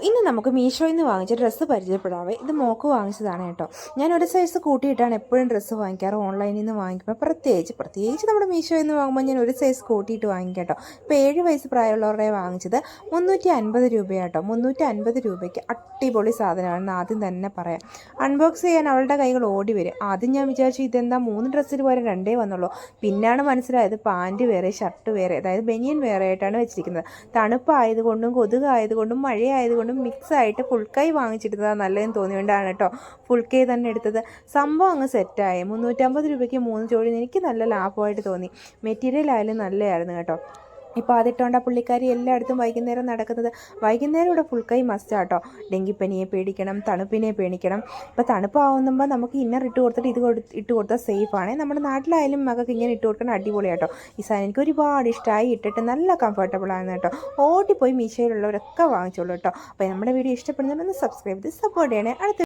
ഇന്ന് നമുക്ക് മീഷോയിൽ നിന്ന് വാങ്ങിച്ച ഡ്രസ്സ് പരിചയപ്പെടാവേ. ഇത് മോൾക്ക് വാങ്ങിച്ചതാണ് കേട്ടോ. ഞാൻ ഒരു സൈസ് കൂട്ടിയിട്ടാണ് എപ്പോഴും ഡ്രസ്സ് വാങ്ങിക്കാറ്. ഓൺലൈനിൽ നിന്ന് വാങ്ങിക്കുമ്പോൾ പ്രത്യേകിച്ച് നമ്മുടെ മീഷോയിൽ നിന്ന് വാങ്ങുമ്പോൾ ഞാൻ ഒരു സൈസ് കൂട്ടിയിട്ട് വാങ്ങിക്കാം കേട്ടോ. ഇപ്പോൾ 7 വയസ്സ് പ്രായമുള്ളവരുടെ വാങ്ങിച്ചത് 350 രൂപയാട്ടോ. 350 രൂപയ്ക്ക് അടിപൊളി സാധനമാണെന്ന് ആദ്യം തന്നെ പറയാം. അൺബോക്സ് ചെയ്യാൻ അവളുടെ കൈകൾ ഓടി വരും. ആദ്യം ഞാൻ വിചാരിച്ചു ഇതെന്താ 3 ഡ്രസ്സിന് പോലെ 2 വന്നുള്ളൂ. പിന്നാണ് മനസ്സിലായത് പാൻറ്റ് വേറെ ഷർട്ട് വേറെ, അതായത് ബനിയൻ വേറെ ആയിട്ടാണ് വെച്ചിരിക്കുന്നത്. തണുപ്പായതുകൊണ്ടും കൊതുകായതുകൊണ്ടും മഴയായതുകൊണ്ടും മിക്സ് ആയിട്ട് ഫുൾ കൈ വാങ്ങിച്ചിരുന്നതാണ് നല്ലതെന്ന് തോന്നിയോണ്ടാണ് കേട്ടോ ഫുൾ കൈ തന്നെ എടുത്തത്. സംഭവം അങ്ങ് സെറ്റായി. 350 രൂപയ്ക്ക് 3 ജോഡി എനിക്ക് നല്ല ലാഭമായിട്ട് തോന്നി. മെറ്റീരിയൽ ആയാലും നല്ലതായിരുന്നു കേട്ടോ. ഇപ്പോൾ അതിട്ടുകൊണ്ടാണ് പുള്ളിക്കാരി എല്ലായിടത്തും വൈകുന്നേരം നടക്കുന്നത്. വൈകുന്നേരം ഇവിടെ ഫുൾ കൈ മസ്റ്റാട്ടോ. ഡെങ്കിപ്പനിയെ പേടിക്കണം, തണുപ്പിനെ പേടിക്കണം. ഇപ്പോൾ തണുപ്പാവുമ്പോൾ നമുക്ക് ഇന്നർ ഇട്ട് കൊടുത്തിട്ട് ഇട്ട് കൊടുത്താൽ സേഫാണ്. നമ്മുടെ നാട്ടിലായാലും മകൾക്ക് ഇങ്ങനെ ഇട്ട് കൊടുക്കണം, അടിപൊളിയാട്ടോ. ഈ സാധനം എനിക്ക് ഒരുപാട് ഇഷ്ടമായി. ഇട്ടിട്ട് നല്ല കംഫർട്ടബിളാണ് കേട്ടോ. ഓടിപ്പോയി മീശയിലുള്ളവരൊക്കെ വാങ്ങിച്ചോളൂ കേട്ടോ. അപ്പോൾ നമ്മുടെ വീഡിയോ ഇഷ്ടപ്പെടുന്നുണ്ടെന്ന് സബ്സ്ക്രൈബ് ചെയ്ത് സപ്പോർട്ട് ചെയ്യണേ. അടുത്ത